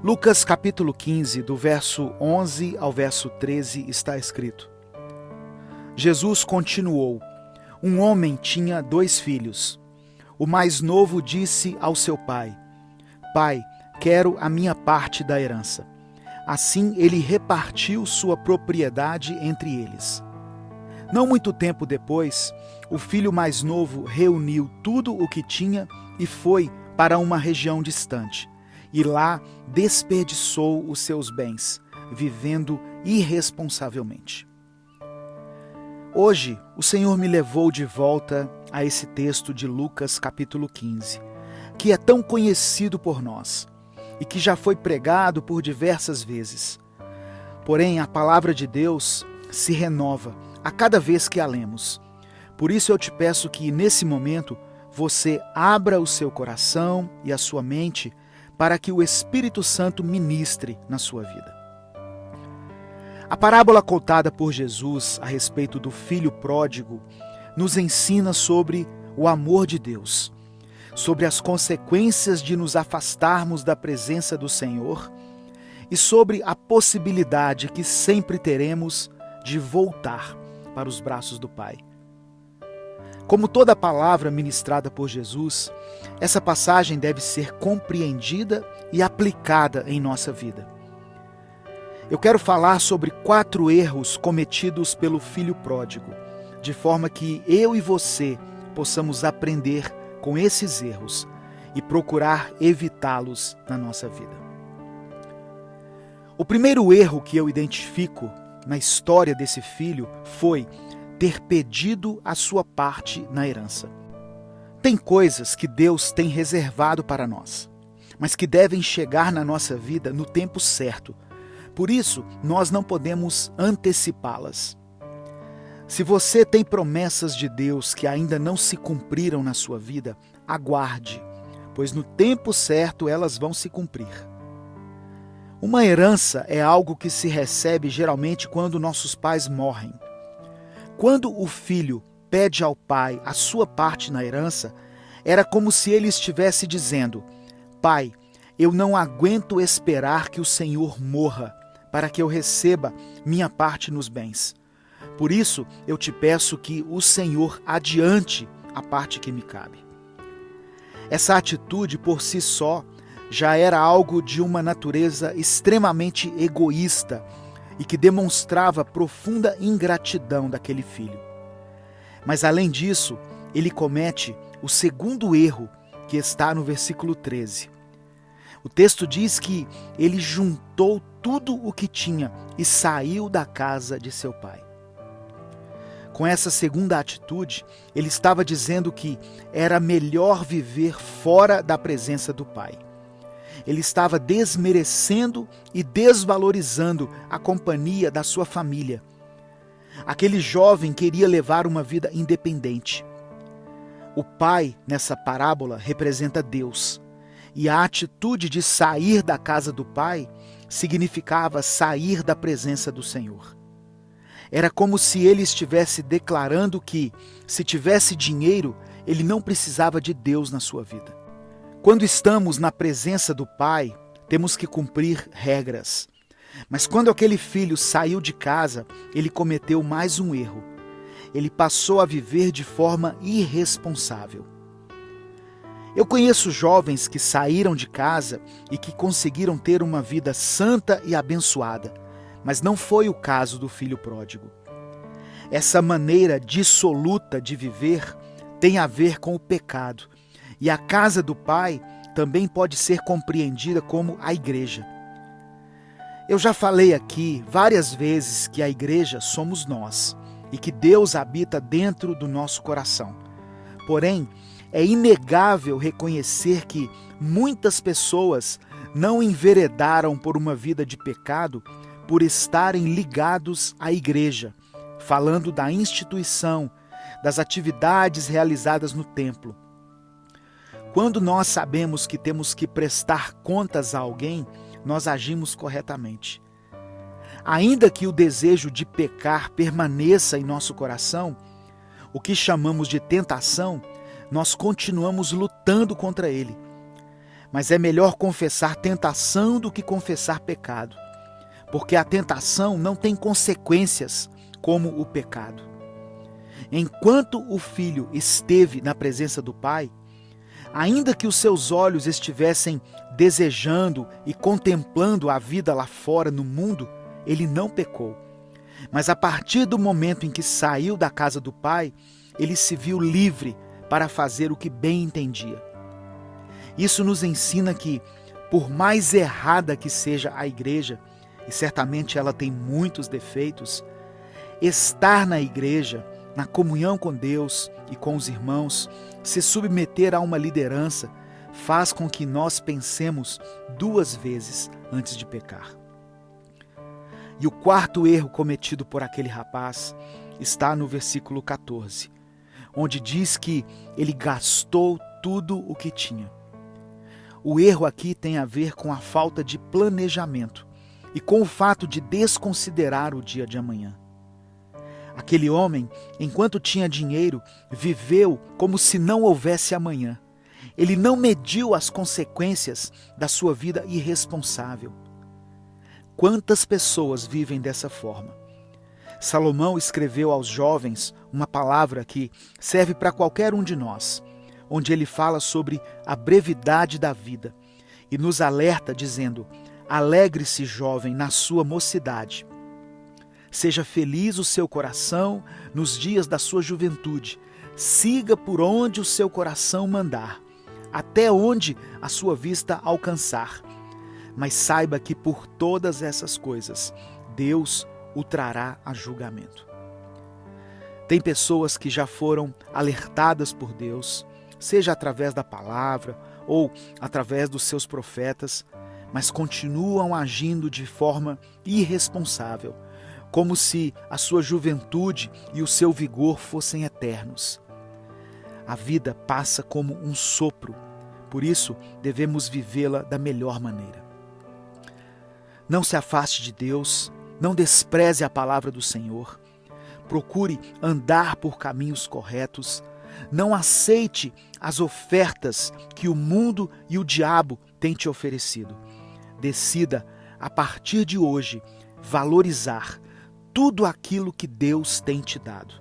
Lucas capítulo 15, do verso 11 ao verso 13, está escrito: Jesus continuou: um homem tinha 2 filhos. O mais novo disse ao seu pai: Pai, quero a minha parte da herança. Assim ele repartiu sua propriedade entre eles. Não muito tempo depois, o filho mais novo reuniu tudo o que tinha e foi para uma região distante. E lá desperdiçou os seus bens, vivendo irresponsavelmente. Hoje, o Senhor me levou de volta a esse texto de Lucas capítulo 15, que é tão conhecido por nós e que já foi pregado por diversas vezes. Porém, a palavra de Deus se renova a cada vez que a lemos. Por isso eu te peço que, nesse momento, você abra o seu coração e a sua mente para que o Espírito Santo ministre na sua vida. A parábola contada por Jesus a respeito do filho pródigo nos ensina sobre o amor de Deus, sobre as consequências de nos afastarmos da presença do Senhor e sobre a possibilidade que sempre teremos de voltar para os braços do Pai. Como toda palavra ministrada por Jesus, essa passagem deve ser compreendida e aplicada em nossa vida. Eu quero falar sobre 4 erros cometidos pelo filho pródigo, de forma que eu e você possamos aprender com esses erros e procurar evitá-los na nossa vida. O primeiro erro que eu identifico na história desse filho foi ter pedido a sua parte na herança. Tem coisas que Deus tem reservado para nós, mas que devem chegar na nossa vida no tempo certo. Por isso, nós não podemos antecipá-las. Se você tem promessas de Deus que ainda não se cumpriram na sua vida, aguarde, pois no tempo certo elas vão se cumprir. Uma herança é algo que se recebe geralmente quando nossos pais morrem. Quando o filho pede ao pai a sua parte na herança, era como se ele estivesse dizendo: Pai, eu não aguento esperar que o Senhor morra para que eu receba minha parte nos bens. Por isso, eu te peço que o Senhor adiante a parte que me cabe. Essa atitude por si só já era algo de uma natureza extremamente egoísta e que demonstrava profunda ingratidão daquele filho. Mas além disso, ele comete o segundo erro que está no versículo 13. O texto diz que ele juntou tudo o que tinha e saiu da casa de seu pai. Com essa segunda atitude, ele estava dizendo que era melhor viver fora da presença do pai. Ele estava desmerecendo e desvalorizando a companhia da sua família. Aquele jovem queria levar uma vida independente. O pai, nessa parábola, representa Deus. E a atitude de sair da casa do pai significava sair da presença do Senhor. Era como se ele estivesse declarando que, se tivesse dinheiro, ele não precisava de Deus na sua vida. Quando estamos na presença do Pai, temos que cumprir regras. Mas quando aquele filho saiu de casa, ele cometeu mais um erro. Ele passou a viver de forma irresponsável. Eu conheço jovens que saíram de casa e que conseguiram ter uma vida santa e abençoada, mas não foi o caso do filho pródigo. Essa maneira dissoluta de viver tem a ver com o pecado. E a casa do Pai também pode ser compreendida como a igreja. Eu já falei aqui várias vezes que a igreja somos nós e que Deus habita dentro do nosso coração. Porém, é inegável reconhecer que muitas pessoas não enveredaram por uma vida de pecado por estarem ligados à igreja, falando da instituição, das atividades realizadas no templo. Quando nós sabemos que temos que prestar contas a alguém, nós agimos corretamente. Ainda que o desejo de pecar permaneça em nosso coração, o que chamamos de tentação, nós continuamos lutando contra ele. Mas é melhor confessar tentação do que confessar pecado, porque a tentação não tem consequências como o pecado. Enquanto o filho esteve na presença do Pai, ainda que os seus olhos estivessem desejando e contemplando a vida lá fora no mundo, ele não pecou. Mas a partir do momento em que saiu da casa do Pai, ele se viu livre para fazer o que bem entendia. Isso nos ensina que, por mais errada que seja a igreja, e certamente ela tem muitos defeitos, estar na igreja, na comunhão com Deus e com os irmãos, se submeter a uma liderança, faz com que nós pensemos 2 vezes antes de pecar. E o quarto erro cometido por aquele rapaz está no versículo 14, onde diz que ele gastou tudo o que tinha. O erro aqui tem a ver com a falta de planejamento e com o fato de desconsiderar o dia de amanhã. Aquele homem, enquanto tinha dinheiro, viveu como se não houvesse amanhã. Ele não mediu as consequências da sua vida irresponsável. Quantas pessoas vivem dessa forma? Salomão escreveu aos jovens uma palavra que serve para qualquer um de nós, onde ele fala sobre a brevidade da vida e nos alerta dizendo: alegre-se, jovem, na sua mocidade. Seja feliz o seu coração nos dias da sua juventude. Siga por onde o seu coração mandar, até onde a sua vista alcançar. Mas saiba que por todas essas coisas, Deus o trará a julgamento. Tem pessoas que já foram alertadas por Deus, seja através da palavra ou através dos seus profetas, mas continuam agindo de forma irresponsável, como se a sua juventude e o seu vigor fossem eternos. A vida passa como um sopro, por isso devemos vivê-la da melhor maneira. Não se afaste de Deus, não despreze a palavra do Senhor, procure andar por caminhos corretos, não aceite as ofertas que o mundo e o diabo têm te oferecido. Decida, a partir de hoje, valorizar tudo aquilo que Deus tem te dado.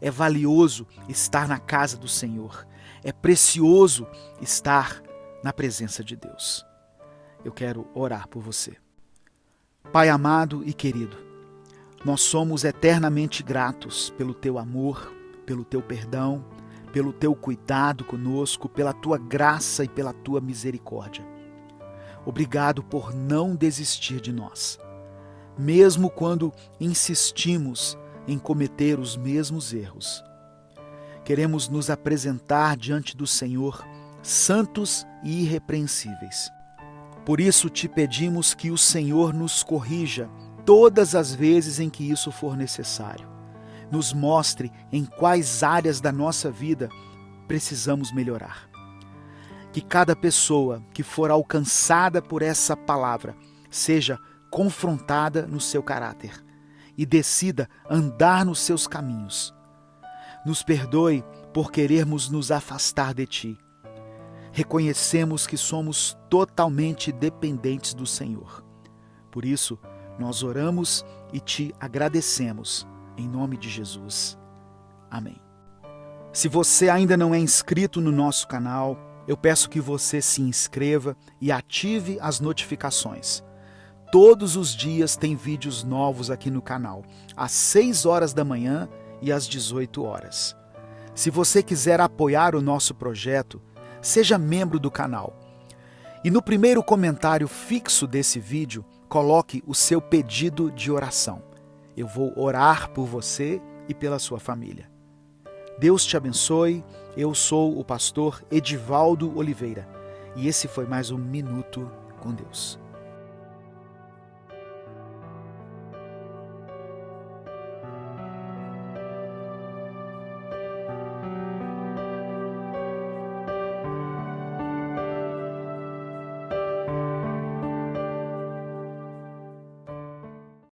É valioso estar na casa do Senhor. É precioso estar na presença de Deus. Eu quero orar por você. Pai amado e querido, nós somos eternamente gratos pelo Teu amor, pelo Teu perdão, pelo Teu cuidado conosco, pela Tua graça e pela Tua misericórdia. Obrigado por não desistir de nós, mesmo quando insistimos em cometer os mesmos erros. Queremos nos apresentar diante do Senhor santos e irrepreensíveis. Por isso te pedimos que o Senhor nos corrija todas as vezes em que isso for necessário. Nos mostre em quais áreas da nossa vida precisamos melhorar. Que cada pessoa que for alcançada por essa palavra seja confrontada no seu caráter e decida andar nos seus caminhos. Nos perdoe por querermos nos afastar de Ti. Reconhecemos que somos totalmente dependentes do Senhor. Por isso, nós oramos e Te agradecemos, em nome de Jesus. Amém. Se você ainda não é inscrito no nosso canal, eu peço que você se inscreva e ative as notificações. Todos os dias tem vídeos novos aqui no canal, às 6 horas da manhã e às 18 horas. Se você quiser apoiar o nosso projeto, seja membro do canal. E no primeiro comentário fixo desse vídeo, coloque o seu pedido de oração. Eu vou orar por você e pela sua família. Deus te abençoe. Eu sou o pastor Edivaldo Oliveira e esse foi mais um Minuto com Deus.